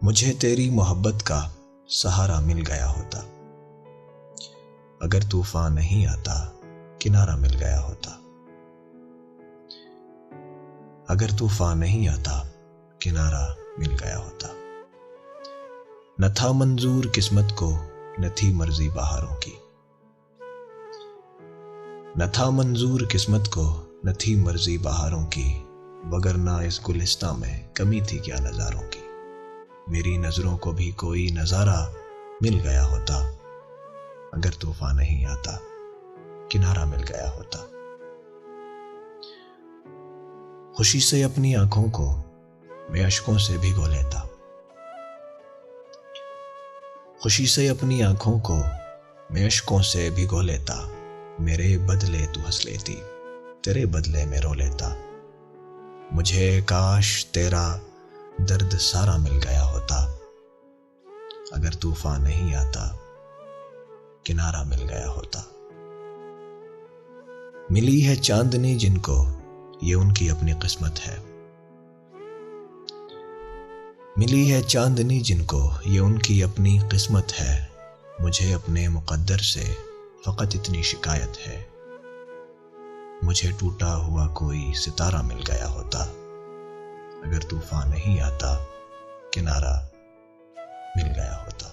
مجھے تیری محبت کا سہارا مل گیا ہوتا، اگر طوفان نہیں آتا کنارہ مل گیا ہوتا، اگر طوفان نہیں آتا کنارہ مل گیا ہوتا۔ نہ تھا منظور قسمت کو، نہ تھی مرضی بہاروں کی، نہ تھا منظور قسمت کو، نہ تھی مرضی بہاروں کی، وگرنہ اس گلستاں میں کمی تھی کیا نظاروں کی۔ میری نظروں کو بھی کوئی نظارہ مل گیا ہوتا، اگر طوفان نہیں آتا کنارہ مل گیا ہوتا۔ خوشی سے اپنی آنکھوں کو میں اشکوں سے بھگو لیتا، خوشی سے اپنی آنکھوں کو میں اشکوں سے بھگو لیتا، میرے بدلے تو ہنس لیتی، تیرے بدلے میں رو لیتا۔ مجھے کاش تیرا درد سارا مل گیا ہوتا، اگر طوفان نہیں آتا کنارہ مل گیا ہوتا۔ ملی ہے چاندنی جن کو، یہ ان کی اپنی قسمت ہے، ملی ہے چاندنی جن کو، یہ ان کی اپنی قسمت ہے۔ مجھے اپنے مقدر سے فقط اتنی شکایت ہے، مجھے ٹوٹا ہوا کوئی ستارہ مل گیا ہوتا، اگر طوفان نہیں آتا کنارہ مل گیا ہوتا۔